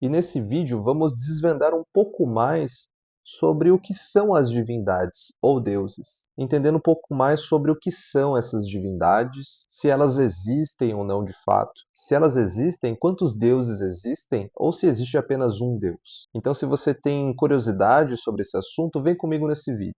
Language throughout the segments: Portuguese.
e nesse vídeo vamos desvendar um pouco mais sobre o que são as divindades ou deuses, entendendo um pouco mais sobre o que são essas divindades, se elas existem ou não de fato, se elas existem, quantos deuses existem ou se existe apenas um deus. Então, se você tem curiosidade sobre esse assunto, vem comigo nesse vídeo.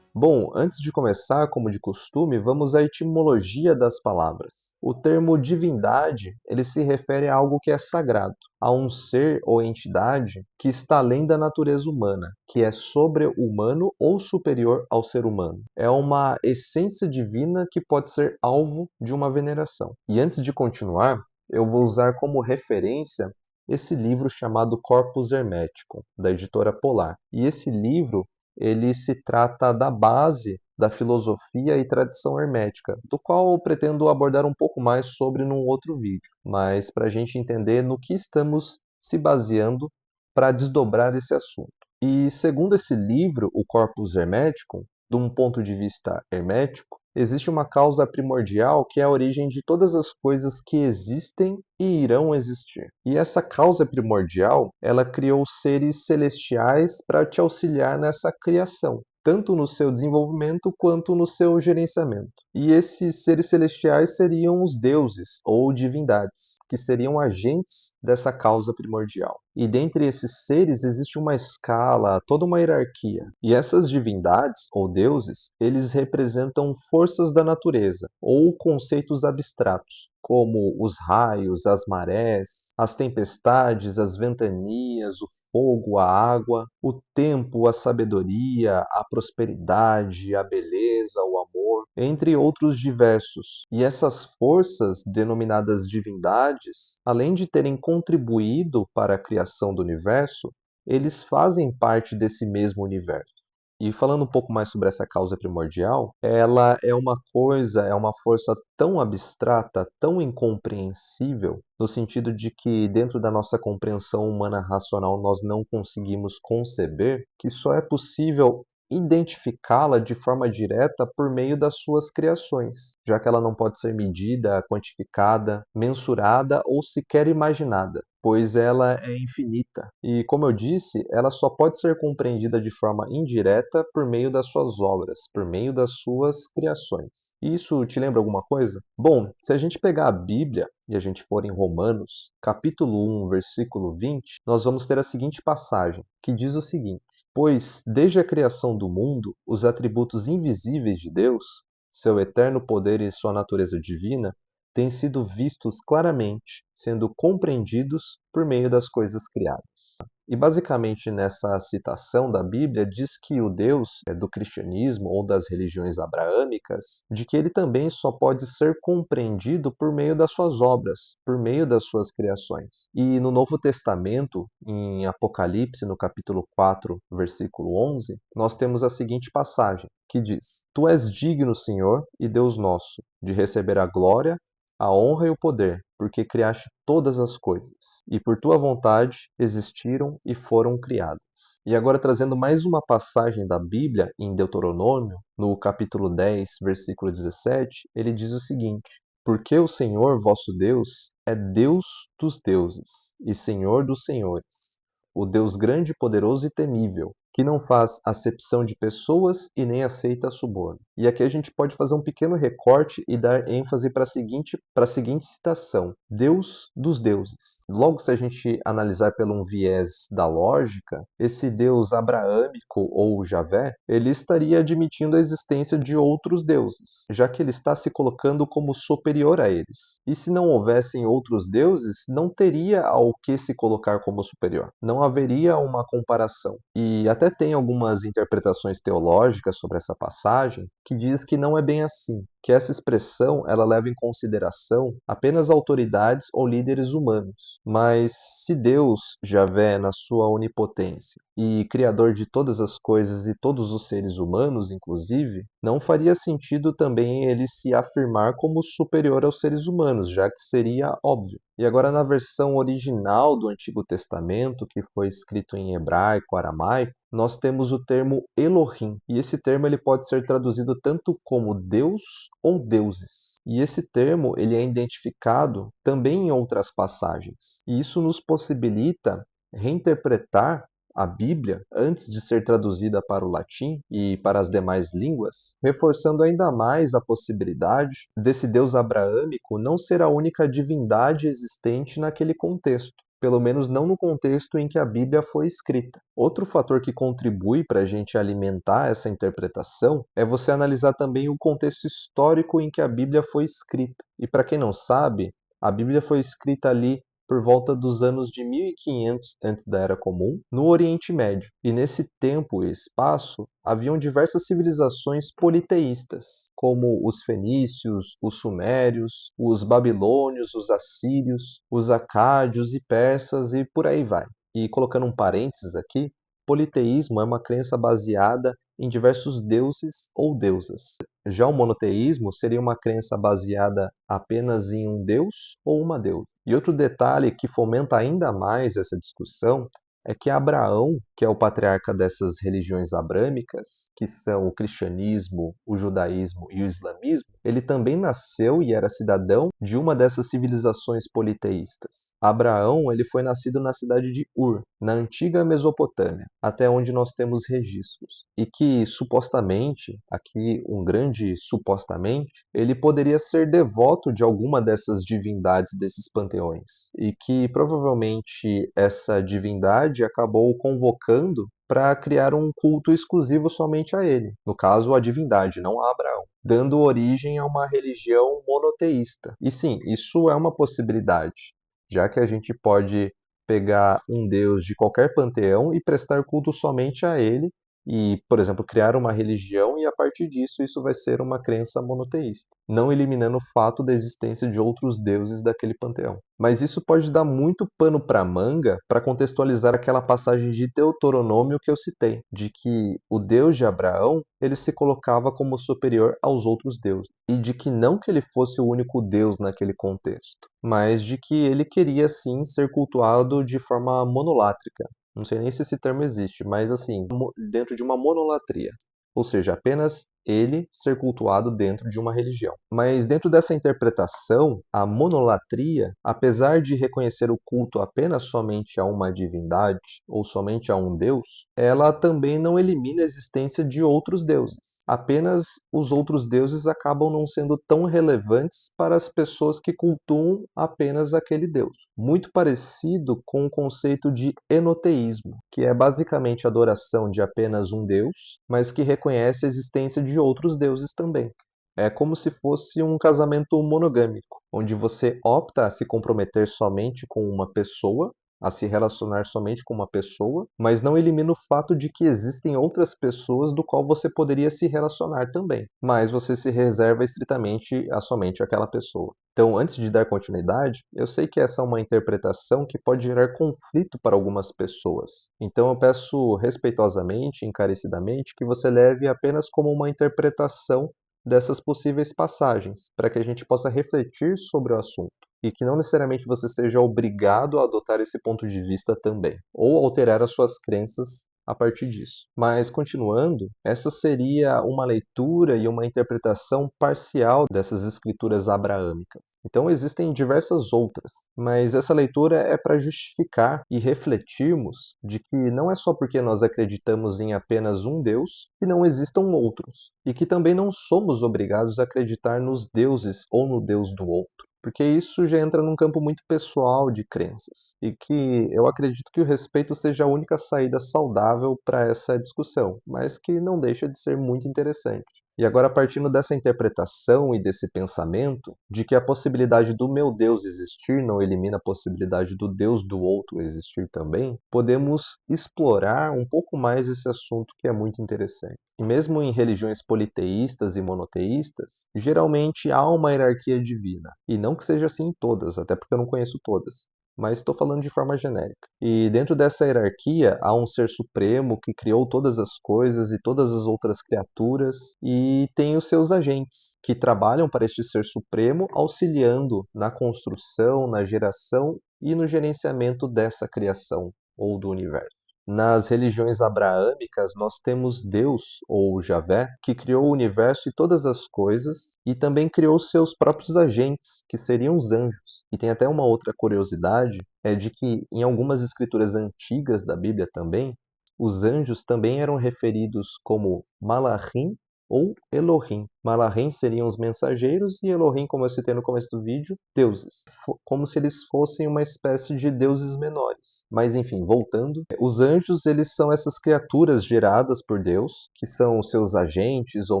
Bom, antes de começar, como de costume, vamos à etimologia das palavras. O termo divindade, ele se refere a algo que é sagrado, a um ser ou entidade que está além da natureza humana, que é sobre-humano ou superior ao ser humano. É uma essência divina que pode ser alvo de uma veneração. E antes de continuar, eu vou usar como referência esse livro chamado Corpus Hermeticum, da editora Polar. E esse livro ele se trata da base da filosofia e tradição hermética, do qual eu pretendo abordar um pouco mais sobre num outro vídeo, mas para a gente entender no que estamos se baseando para desdobrar esse assunto. E segundo esse livro, o Corpus Hermeticum, de um ponto de vista hermético, existe uma causa primordial que é a origem de todas as coisas que existem e irão existir. E essa causa primordial, ela criou seres celestiais para te auxiliar nessa criação, tanto no seu desenvolvimento quanto no seu gerenciamento. E esses seres celestiais seriam os deuses ou divindades, que seriam agentes dessa causa primordial. E dentre esses seres existe uma escala, toda uma hierarquia. E essas divindades ou deuses, eles representam forças da natureza ou conceitos abstratos, como os raios, as marés, as tempestades, as ventanias, o fogo, a água, o tempo, a sabedoria, a prosperidade, a beleza, o amor, entre outros diversos. E essas forças, denominadas divindades, além de terem contribuído para a criação do universo, eles fazem parte desse mesmo universo. E falando um pouco mais sobre essa causa primordial, ela é uma coisa, é uma força tão abstrata, tão incompreensível, no sentido de que dentro da nossa compreensão humana racional nós não conseguimos conceber, que só é possível identificá-la de forma direta por meio das suas criações, já que ela não pode ser medida, quantificada, mensurada ou sequer imaginada, pois ela é infinita. E, como eu disse, ela só pode ser compreendida de forma indireta por meio das suas obras, por meio das suas criações. Isso te lembra alguma coisa? Bom, se a gente pegar a Bíblia e a gente for em Romanos, capítulo 1, versículo 20, nós vamos ter a seguinte passagem, que diz o seguinte: Pois, desde a criação do mundo, os atributos invisíveis de Deus, seu eterno poder e sua natureza divina, têm sido vistos claramente, sendo compreendidos por meio das coisas criadas. E basicamente nessa citação da Bíblia diz que o Deus do cristianismo ou das religiões abraâmicas, de que ele também só pode ser compreendido por meio das suas obras, por meio das suas criações. E no Novo Testamento, em Apocalipse, no capítulo 4, versículo 11, nós temos a seguinte passagem, que diz: Tu és digno, Senhor e Deus nosso, de receber a glória, a honra e o poder, porque criaste todas as coisas, e por tua vontade existiram e foram criadas. E agora trazendo mais uma passagem da Bíblia, em Deuteronômio, no capítulo 10, versículo 17, ele diz o seguinte: Porque o Senhor vosso Deus é Deus dos deuses e Senhor dos senhores, o Deus grande, poderoso e temível, que não faz acepção de pessoas e nem aceita suborno. E aqui a gente pode fazer um pequeno recorte e dar ênfase para a seguinte citação: Deus dos deuses. Logo, se a gente analisar pelo um viés da lógica, esse Deus abraâmico ou Javé, ele estaria admitindo a existência de outros deuses, já que ele está se colocando como superior a eles. E se não houvessem outros deuses, não teria ao que se colocar como superior. Não haveria uma comparação. E até tem algumas interpretações teológicas sobre essa passagem que diz que não é bem assim, que essa expressão ela leva em consideração apenas autoridades ou líderes humanos. Mas se Deus, Javé, na sua onipotência e criador de todas as coisas e todos os seres humanos, inclusive, não faria sentido também ele se afirmar como superior aos seres humanos, já que seria óbvio. E agora na versão original do Antigo Testamento, que foi escrito em hebraico, aramaico, nós temos o termo Elohim, e esse termo ele pode ser traduzido tanto como Deus ou deuses. E esse termo ele é identificado também em outras passagens. E isso nos possibilita reinterpretar a Bíblia antes de ser traduzida para o latim e para as demais línguas, reforçando ainda mais a possibilidade desse Deus abraâmico não ser a única divindade existente naquele contexto. Pelo menos não no contexto em que a Bíblia foi escrita. Outro fator que contribui para a gente alimentar essa interpretação é você analisar também o contexto histórico em que a Bíblia foi escrita. E para quem não sabe, a Bíblia foi escrita ali por volta dos anos de 1500 antes da Era Comum, no Oriente Médio. E nesse tempo e espaço, haviam diversas civilizações politeístas, como os fenícios, os sumérios, os babilônios, os assírios, os acádios e persas e por aí vai. E colocando um parênteses aqui, politeísmo é uma crença baseada em diversos deuses ou deusas. Já o monoteísmo seria uma crença baseada apenas em um deus ou uma deusa. E outro detalhe que fomenta ainda mais essa discussão é que Abraão, que é o patriarca dessas religiões abrâmicas, que são o cristianismo, o judaísmo e o islamismo, ele também nasceu e era cidadão de uma dessas civilizações politeístas. Abraão, ele foi nascido na cidade de Ur, na antiga Mesopotâmia, até onde nós temos registros. E que, supostamente, aqui um grande supostamente, ele poderia ser devoto de alguma dessas divindades desses panteões. E que, provavelmente, essa divindade acabou convocando para criar um culto exclusivo somente a ele, no caso a divindade, não a Abraão, dando origem a uma religião monoteísta. E sim, isso é uma possibilidade, já que a gente pode pegar um deus de qualquer panteão e prestar culto somente a ele e, por exemplo, criar uma religião e a partir disso isso vai ser uma crença monoteísta, não eliminando o fato da existência de outros deuses daquele panteão. Mas isso pode dar muito pano para manga para contextualizar aquela passagem de Deuteronômio que eu citei, de que o Deus de Abraão, ele se colocava como superior aos outros deuses, e de que não que ele fosse o único Deus naquele contexto, mas de que ele queria sim ser cultuado de forma monolátrica. Não sei nem se esse termo existe, mas assim, dentro de uma monolatria. Ou seja, apenas ele ser cultuado dentro de uma religião. Mas dentro dessa interpretação, a monolatria, apesar de reconhecer o culto apenas somente a uma divindade ou somente a um deus, ela também não elimina a existência de outros deuses. Apenas os outros deuses acabam não sendo tão relevantes para as pessoas que cultuam apenas aquele deus. Muito parecido com o conceito de enoteísmo, que é basicamente a adoração de apenas um deus, mas que reconhece a existência de outros deuses também. É como se fosse um casamento monogâmico, onde você opta a se comprometer somente com uma pessoa, a se relacionar somente com uma pessoa, mas não elimina o fato de que existem outras pessoas do qual você poderia se relacionar também, mas você se reserva estritamente a somente aquela pessoa. Então, antes de dar continuidade, eu sei que essa é uma interpretação que pode gerar conflito para algumas pessoas. Então, eu peço respeitosamente, encarecidamente, que você leve apenas como uma interpretação dessas possíveis passagens, para que a gente possa refletir sobre o assunto e que não necessariamente você seja obrigado a adotar esse ponto de vista também, ou alterar as suas crenças a partir disso. Mas, continuando, essa seria uma leitura e uma interpretação parcial dessas escrituras abraâmicas. Então, existem diversas outras, mas essa leitura é para justificar e refletirmos de que não é só porque nós acreditamos em apenas um Deus que não existam outros, e que também não somos obrigados a acreditar nos deuses ou no Deus do outro. Porque isso já entra num campo muito pessoal de crenças, e que eu acredito que o respeito seja a única saída saudável para essa discussão, mas que não deixa de ser muito interessante. E agora, partindo dessa interpretação e desse pensamento, de que a possibilidade do meu Deus existir não elimina a possibilidade do Deus do outro existir também, podemos explorar um pouco mais esse assunto que é muito interessante. E mesmo em religiões politeístas e monoteístas, geralmente há uma hierarquia divina. E não que seja assim em todas, até porque eu não conheço todas, mas estou falando de forma genérica. E dentro dessa hierarquia há um ser supremo que criou todas as coisas e todas as outras criaturas e tem os seus agentes que trabalham para este ser supremo, auxiliando na construção, na geração e no gerenciamento dessa criação ou do universo. Nas religiões abraâmicas, nós temos Deus, ou Javé, que criou o universo e todas as coisas, e também criou seus próprios agentes, que seriam os anjos. E tem até uma outra curiosidade, é de que em algumas escrituras antigas da Bíblia também, os anjos também eram referidos como Malachim ou Elohim. Malachim seriam os mensageiros e Elohim, como eu citei no começo do vídeo, deuses. Como se eles fossem uma espécie de deuses menores. Mas enfim, voltando, os anjos, eles são essas criaturas geradas por Deus, que são os seus agentes ou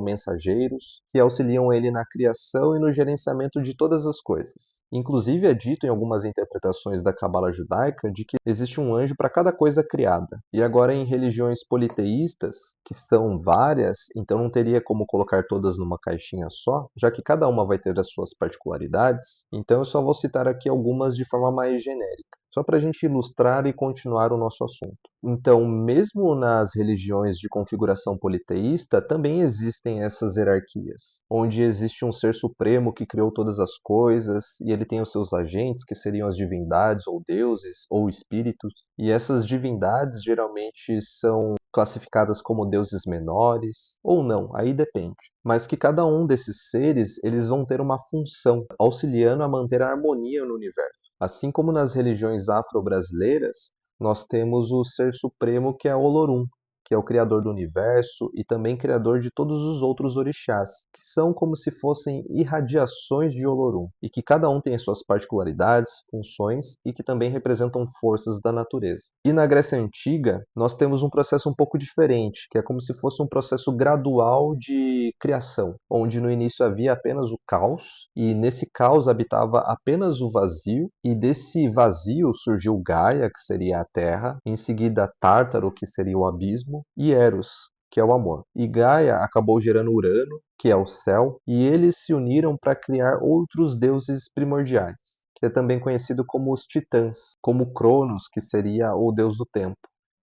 mensageiros, que auxiliam ele na criação e no gerenciamento de todas as coisas. Inclusive é dito em algumas interpretações da Cabala judaica de que existe um anjo para cada coisa criada. E agora em religiões politeístas, que são várias, então não teria como colocar todas numa caixinha só, já que cada uma vai ter as suas particularidades, então eu só vou citar aqui algumas de forma mais genérica, só para a gente ilustrar e continuar o nosso assunto. Então, mesmo nas religiões de configuração politeísta, também existem essas hierarquias, onde existe um ser supremo que criou todas as coisas, e ele tem os seus agentes, que seriam as divindades, ou deuses, ou espíritos, e essas divindades geralmente são classificadas como deuses menores, ou não, aí depende. Mas que cada um desses seres, eles vão ter uma função, auxiliando a manter a harmonia no universo. Assim como nas religiões afro-brasileiras, nós temos o Ser Supremo, que é Olorum, que é o criador do universo e também criador de todos os outros orixás, que são como se fossem irradiações de Olorum, e que cada um tem as suas particularidades, funções e que também representam forças da natureza. E na Grécia Antiga, nós temos um processo um pouco diferente, que é como se fosse um processo gradual de criação, onde no início havia apenas o caos, e nesse caos habitava apenas o vazio, e desse vazio surgiu Gaia, que seria a Terra, em seguida Tártaro, que seria o abismo, e Eros, que é o amor. E Gaia acabou gerando Urano, que é o céu, e eles se uniram para criar outros deuses primordiais, que é também conhecido como os Titãs, como Cronos, que seria o deus do tempo,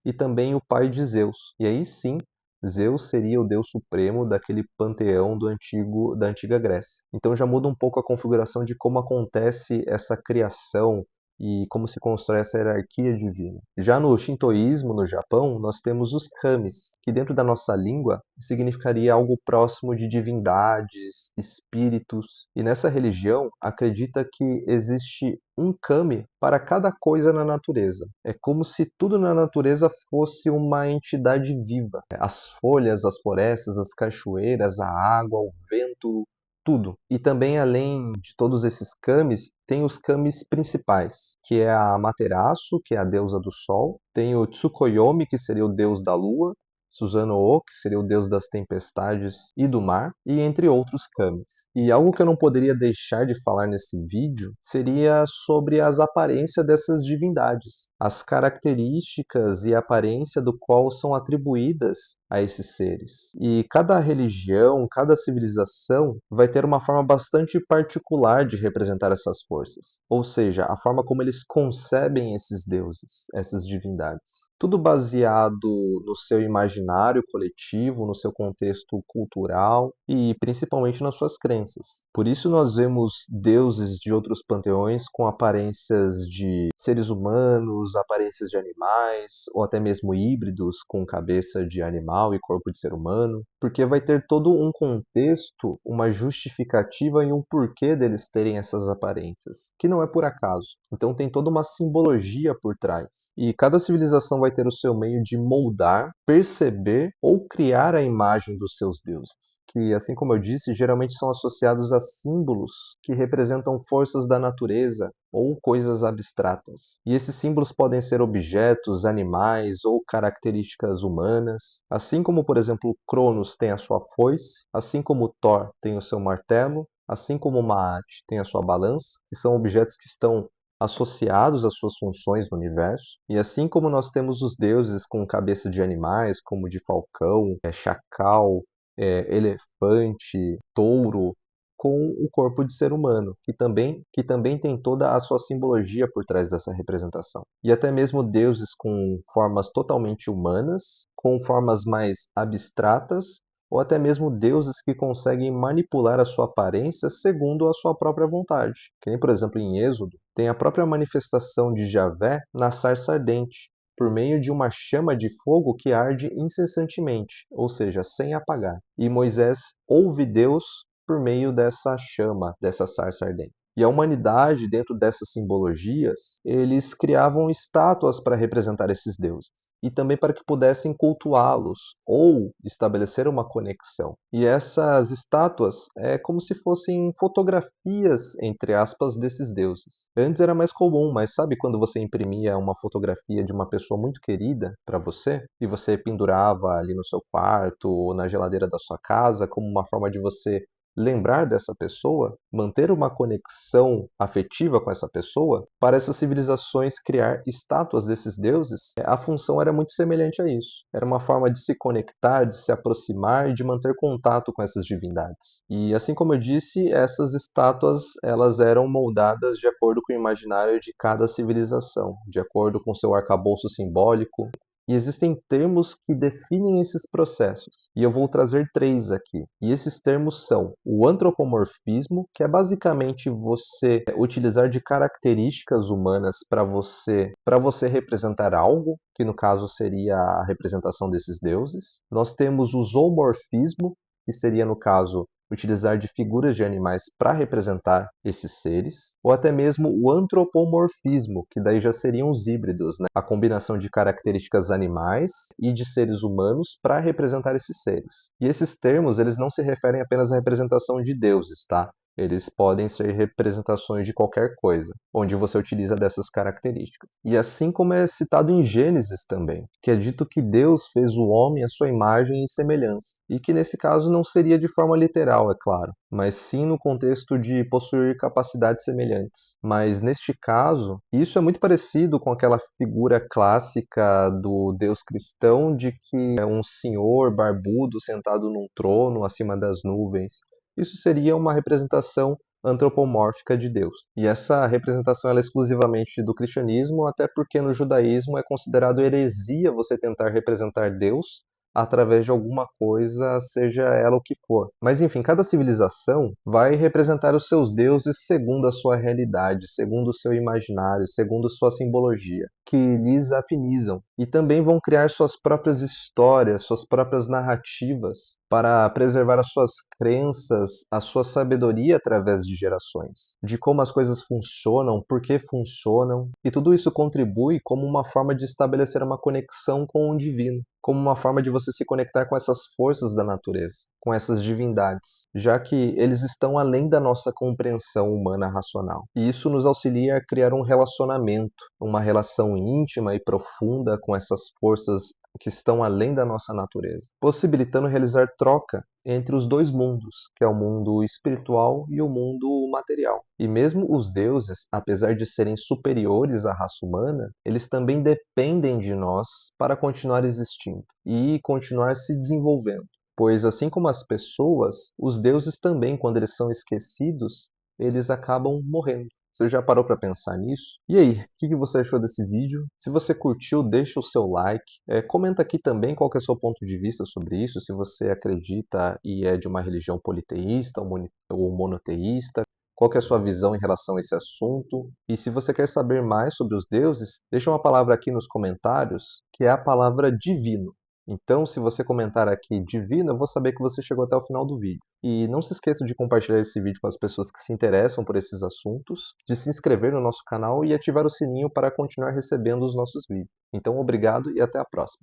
e também o pai de Zeus. E aí sim, Zeus seria o deus supremo daquele panteão da antiga Grécia. Então já muda um pouco a configuração de como acontece essa criação e como se constrói essa hierarquia divina. Já no Shintoísmo, no Japão, nós temos os kamis, que dentro da nossa língua significaria algo próximo de divindades, espíritos. E nessa religião acredita que existe um kami para cada coisa na natureza. É como se tudo na natureza fosse uma entidade viva. As folhas, as florestas, as cachoeiras, a água, o vento, tudo. E também, além de todos esses kamis, tem os kamis principais, que é a Amaterasu, que é a deusa do sol, tem o Tsukuyomi, que seria o deus da lua, Susanoo, que seria o deus das tempestades e do mar, e entre outros kamis. E algo que eu não poderia deixar de falar nesse vídeo seria sobre as aparências dessas divindades, as características e aparência do qual são atribuídas a esses seres. E cada religião, cada civilização vai ter uma forma bastante particular de representar essas forças, ou seja, a forma como eles concebem esses deuses, essas divindades. Tudo baseado no seu imaginário coletivo, no seu contexto cultural e principalmente nas suas crenças. Por isso nós vemos deuses de outros panteões com aparências de seres humanos, aparências de animais, ou até mesmo híbridos com cabeça de animal e corpo de ser humano, porque vai ter todo um contexto, uma justificativa e um porquê deles terem essas aparências, que não é por acaso. Então tem toda uma simbologia por trás. E cada civilização vai ter o seu meio de moldar, perceber ou criar a imagem dos seus deuses, que, assim como eu disse, geralmente são associados a símbolos que representam forças da natureza ou coisas abstratas. E esses símbolos podem ser objetos, animais ou características humanas, assim como, por exemplo, Cronos tem a sua foice, assim como Thor tem o seu martelo, assim como Maat tem a sua balança, que são objetos que estão associados às suas funções no universo. E assim como nós temos os deuses com cabeça de animais, como de falcão, chacal, elefante, touro, com o corpo de ser humano, que também tem toda a sua simbologia por trás dessa representação. E até mesmo deuses com formas totalmente humanas, com formas mais abstratas, ou até mesmo deuses que conseguem manipular a sua aparência segundo a sua própria vontade. Que nem, por exemplo, em Êxodo, tem a própria manifestação de Javé na sarça ardente, por meio de uma chama de fogo que arde incessantemente, ou seja, sem apagar. E Moisés ouve Deus por meio dessa chama, dessa sarça ardente. E a humanidade, dentro dessas simbologias, eles criavam estátuas para representar esses deuses e também para que pudessem cultuá-los ou estabelecer uma conexão. E essas estátuas é como se fossem fotografias, entre aspas, desses deuses. Antes era mais comum, mas sabe quando você imprimia uma fotografia de uma pessoa muito querida para você e você pendurava ali no seu quarto ou na geladeira da sua casa como uma forma de você lembrar dessa pessoa, manter uma conexão afetiva com essa pessoa, para essas civilizações criar estátuas desses deuses, a função era muito semelhante a isso. Era uma forma de se conectar, de se aproximar e de manter contato com essas divindades. E assim como eu disse, essas estátuas elas eram moldadas de acordo com o imaginário de cada civilização, de acordo com seu arcabouço simbólico. E existem termos que definem esses processos. E eu vou trazer três aqui. E esses termos são o antropomorfismo, que é basicamente você utilizar de características humanas para você representar algo, que no caso seria a representação desses deuses. Nós temos o zoomorfismo, que seria no caso utilizar de figuras de animais para representar esses seres, ou até mesmo o antropomorfismo, que daí já seriam os híbridos, né? A combinação de características animais e de seres humanos para representar esses seres. E esses termos, eles não se referem apenas à representação de deuses, tá? Eles podem ser representações de qualquer coisa, onde você utiliza dessas características. E assim como é citado em Gênesis também, que é dito que Deus fez o homem à sua imagem e semelhança. E que nesse caso não seria de forma literal, é claro, mas sim no contexto de possuir capacidades semelhantes. Mas neste caso, isso é muito parecido com aquela figura clássica do Deus cristão de que é um senhor barbudo sentado num trono acima das nuvens. Isso seria uma representação antropomórfica de Deus. E essa representação ela é exclusivamente do cristianismo, até porque no judaísmo é considerado heresia você tentar representar Deus através de alguma coisa, seja ela o que for. Mas enfim, cada civilização vai representar os seus deuses segundo a sua realidade, segundo o seu imaginário, segundo sua simbologia, que lhes afinizam. E também vão criar suas próprias histórias, suas próprias narrativas, para preservar as suas crenças, a sua sabedoria através de gerações, de como as coisas funcionam, por que funcionam, e tudo isso contribui como uma forma de estabelecer uma conexão com o divino, como uma forma de você se conectar com essas forças da natureza, com essas divindades, já que eles estão além da nossa compreensão humana racional. E isso nos auxilia a criar um relacionamento, uma relação íntima e profunda com essas forças que estão além da nossa natureza, possibilitando realizar troca entre os dois mundos, que é o mundo espiritual e o mundo material. E mesmo os deuses, apesar de serem superiores à raça humana, eles também dependem de nós para continuar existindo e continuar se desenvolvendo. Pois assim como as pessoas, os deuses também, quando eles são esquecidos, eles acabam morrendo. Você já parou para pensar nisso? E aí, o que você achou desse vídeo? Se você curtiu, deixa o seu like. Comenta aqui também qual que é o seu ponto de vista sobre isso, se você acredita e é de uma religião politeísta ou monoteísta. Qual que é a sua visão em relação a esse assunto? E se você quer saber mais sobre os deuses, deixa uma palavra aqui nos comentários, que é a palavra divino. Então, se você comentar aqui divino, eu vou saber que você chegou até o final do vídeo. E não se esqueça de compartilhar esse vídeo com as pessoas que se interessam por esses assuntos, de se inscrever no nosso canal e ativar o sininho para continuar recebendo os nossos vídeos. Então, obrigado e até a próxima.